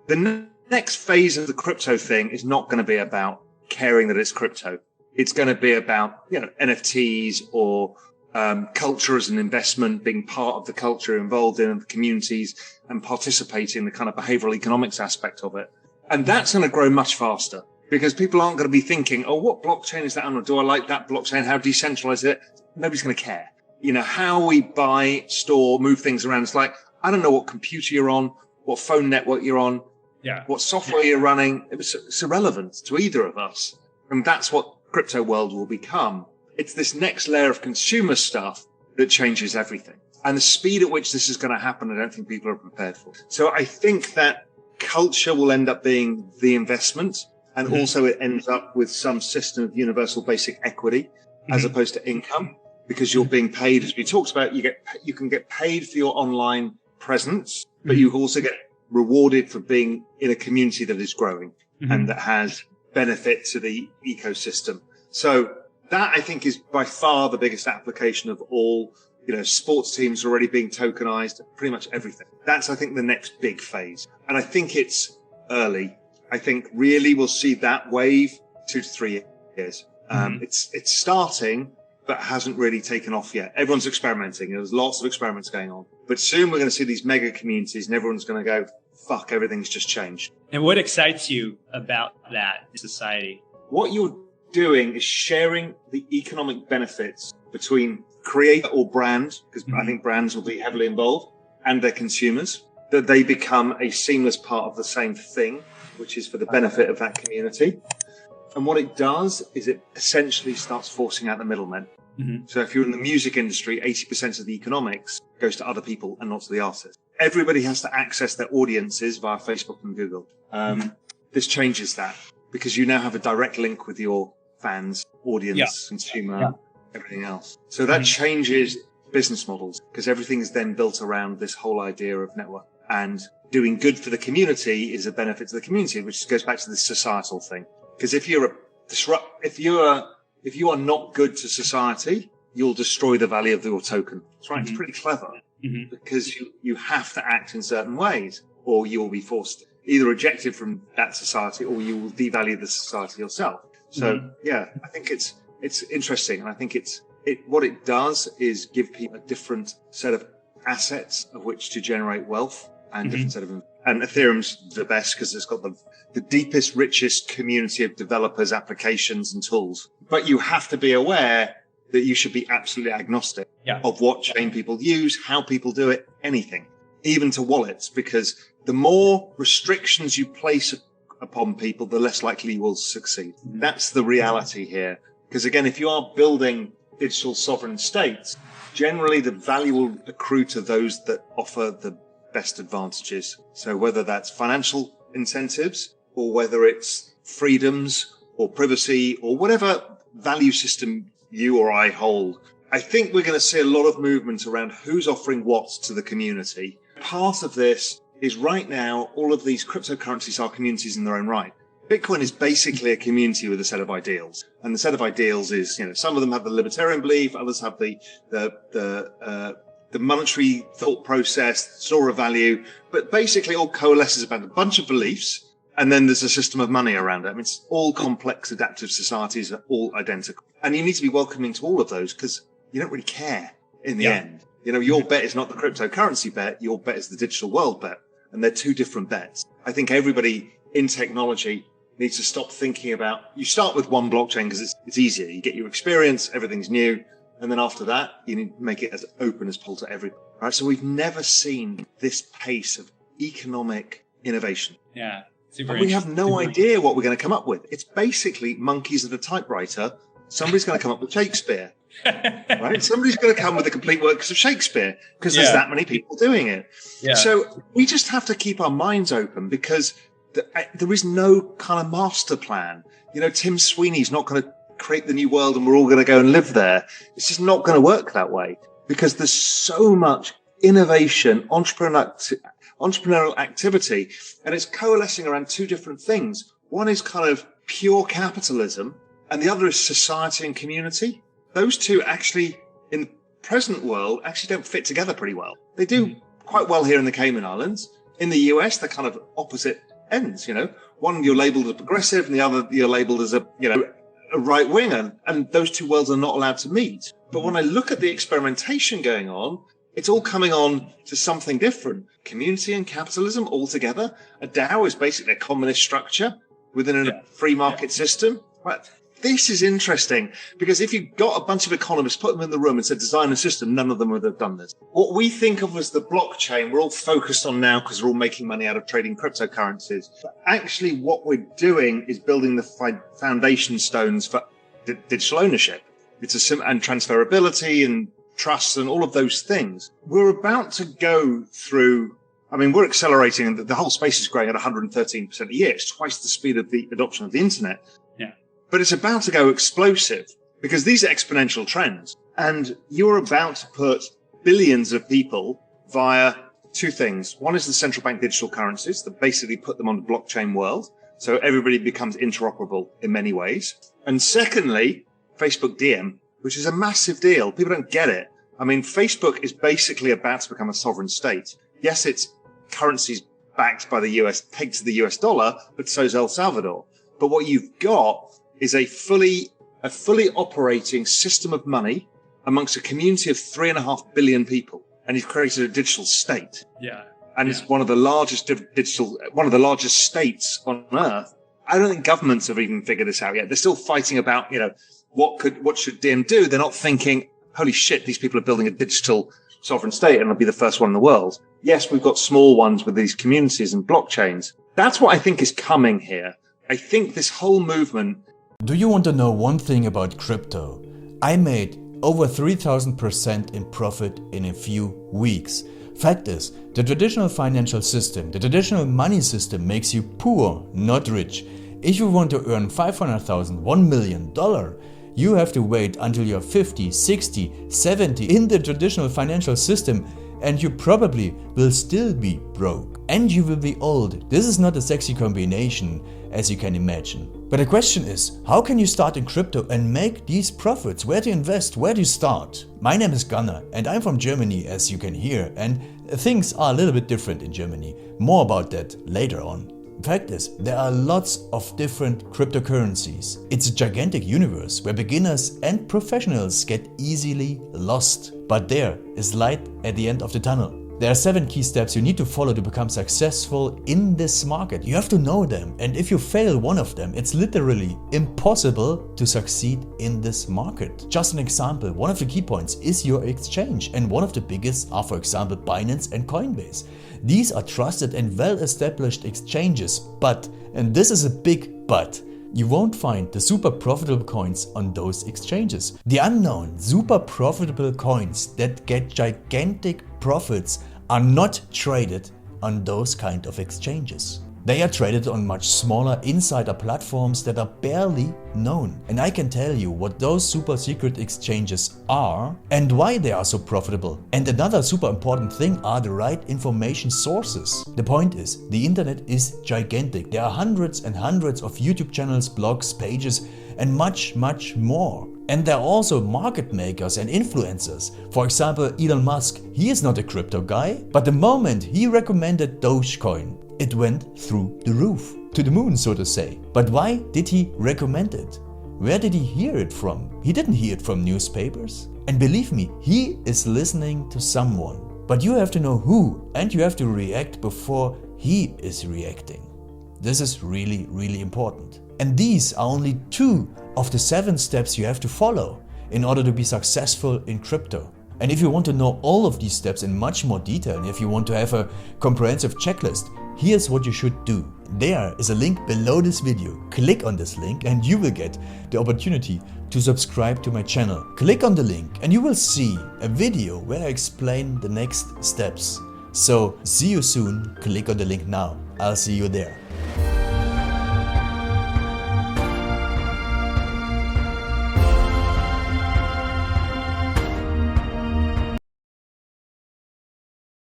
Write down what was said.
The next phase of the crypto thing is not going to be about caring that it's crypto. It's going to be about, NFTs or culture as an investment, being part of the culture, involved in the communities and participating in the kind of behavioral economics aspect of it. And that's going to grow much faster because people aren't going to be thinking, oh, what blockchain is that on? Or do I like that blockchain? How decentralized is it? Nobody's going to care. How we buy, store, move things around. It's like, I don't know what computer you're on, what phone network you're on, what software you're running. It's irrelevant to either of us. And that's what crypto world will become. It's this next layer of consumer stuff that changes everything. And the speed at which this is going to happen, I don't think people are prepared for. So I think that culture will end up being the investment. And also it ends up with some system of universal basic equity as opposed to income, because you're being paid, as we talked about, you can get paid for your online presence, but you also get rewarded for being in a community that is growing and that has benefit to the ecosystem. So that, I think, is by far the biggest application of all. Sports teams are already being tokenized, pretty much everything. That's, I think, the next big phase. And I think it's early. I think really we'll see that wave 2 to 3 years. It's starting, but hasn't really taken off yet. Everyone's experimenting. There's lots of experiments going on. But soon we're going to see these mega communities and everyone's going to go, fuck, everything's just changed. And what excites you about that in society? What you're doing is sharing the economic benefits between creator or brand, because I think brands will be heavily involved, and their consumers, that they become a seamless part of the same thing, which is for the benefit of that community. And what it does is it essentially starts forcing out the middlemen. So if you're in the music industry, 80% of the economics goes to other people and not to the artist. Everybody has to access their audiences via Facebook and Google. This changes that because you now have a direct link with your fans, audience, consumer, everything else. So that changes business models because everything is then built around this whole idea of network, and doing good for the community is a benefit to the community, which goes back to the societal thing. Because if you are not good to society, you'll destroy the value of your token. That's right. It's pretty clever because you have to act in certain ways or you will be forced, either ejected from that society or you will devalue the society yourself. So I think it's interesting. And I think what it does is give people a different set of assets of which to generate wealth and different set of, and Ethereum's the best because it's got the deepest, richest community of developers, applications and tools. But you have to be aware that you should be absolutely agnostic of what chain people use, how people do it, anything, even to wallets, because the more restrictions you place upon people, the less likely you will succeed. That's the reality here. Because again, if you are building digital sovereign states, generally the value will accrue to those that offer the best advantages. So whether that's financial incentives or whether it's freedoms or privacy or whatever value system you or I hold, I think we're going to see a lot of movement around who's offering what to the community. Part of this is right now, all of these cryptocurrencies are communities in their own right. Bitcoin is basically a community with a set of ideals. And the set of ideals is, some of them have the libertarian belief, others have the monetary thought process, store of value, but basically all coalesces about a bunch of beliefs. And then there's a system of money around it. I mean, it's all complex, adaptive societies are all identical. And you need to be welcoming to all of those because you don't really care in the end. Your bet is not the cryptocurrency bet. Your bet is the digital world bet. And they're two different bets. I think everybody in technology needs to stop thinking about, you start with one blockchain because it's easier. You get your experience, everything's new. And then after that, you need to make it as open as possible to everybody. Right? So we've never seen this pace of economic innovation. Yeah. We have no idea what we're going to come up with. It's basically monkeys at a typewriter. Somebody's going to come up with Shakespeare, right? Somebody's going to come with the complete works of Shakespeare because there's that many people doing it. Yeah. So we just have to keep our minds open because there is no kind of master plan. Tim Sweeney's not going to create the new world and we're all going to go and live there. It's just not going to work that way because there's so much innovation, entrepreneurial activity, and it's coalescing around two different things. One is kind of pure capitalism, and the other is society and community. Those two actually, in the present world, actually don't fit together pretty well. They do quite well here in the Cayman Islands, In the US, they're kind of opposite ends, One you're labeled as progressive and the other you're labeled as a right winger. And those two worlds are not allowed to meet. But when I look at the experimentation going on, it's all coming on to something different. Community and capitalism all together. A DAO is basically a communist structure within a free market system. Right. This is interesting because if you got a bunch of economists, put them in the room and said, design a system, none of them would have done this. What we think of as the blockchain, we're all focused on now because we're all making money out of trading cryptocurrencies. But actually what we're doing is building the foundation stones for digital ownership. And transferability and trust and all of those things. We're about to go through, we're accelerating and the whole space is growing at 113% a year. It's twice the speed of the adoption of the internet. But it's about to go explosive because these are exponential trends. And you're about to put billions of people via two things. One is the central bank digital currencies that basically put them on the blockchain world. So everybody becomes interoperable in many ways. And secondly, Facebook DM, which is a massive deal. People don't get it. Facebook is basically about to become a sovereign state. Yes, its currency's backed by the US, pegged to the US dollar, but so is El Salvador. But what you've got is a fully operating system of money amongst a community of 3.5 billion people. And he's created a digital state. And it's one of the largest states on earth. I don't think governments have even figured this out yet. They're still fighting about, what should DIM do? They're not thinking, holy shit, these people are building a digital sovereign state and it'll be the first one in the world. Yes, we've got small ones with these communities and blockchains. That's what I think is coming here. I think this whole movement. Do you want to know one thing about crypto? I made over 3,000% in profit in a few weeks. Fact is, the traditional financial system, the traditional money system makes you poor, not rich. If you want to earn $500,000, $1 million, you have to wait until you're 50, 60, 70 in the traditional financial system and you probably will still be broke. And you will be old. This is not a sexy combination, as you can imagine. But the question is, how can you start in crypto and make these profits? Where to invest? Where to start? My name is Gunnar and I'm from Germany, as you can hear, and things are a little bit different in Germany. More about that later on. Fact is, there are lots of different cryptocurrencies. It's a gigantic universe where beginners and professionals get easily lost. But there is light at the end of the tunnel. There are 7 key steps you need to follow to become successful in this market. You have to know them, and if you fail one of them, it's literally impossible to succeed in this market. Just an example, one of the key points is your exchange, and one of the biggest are, for example, Binance and Coinbase. These are trusted and well-established exchanges, but, and this is a big but, you won't find the super profitable coins on those exchanges. The unknown super profitable coins that get gigantic profits are not traded on those kind of exchanges. They are traded on much smaller insider platforms that are barely known. And I can tell you what those super secret exchanges are and why they are so profitable. And another super important thing are the right information sources. The point is, the internet is gigantic. There are hundreds and hundreds of YouTube channels, blogs, pages, and much more. And there are also market makers and influencers. For example, Elon Musk, he is not a crypto guy, but the moment he recommended Dogecoin, it went through the roof, to the moon, so to say. But why did he recommend it? Where did he hear it from? He didn't hear it from newspapers. And believe me, he is listening to someone. But you have to know who, and you have to react before he is reacting. This is really, really important. And these are only 2 of the 7 steps you have to follow in order to be successful in crypto. And if you want to know all of these steps in much more detail, and if you want to have a comprehensive checklist, here's what you should do. There is a link below this video. Click on this link and you will get the opportunity to subscribe to my channel. Click on the link and you will see a video where I explain the next steps. So see you soon. Click on the link now. I'll see you there.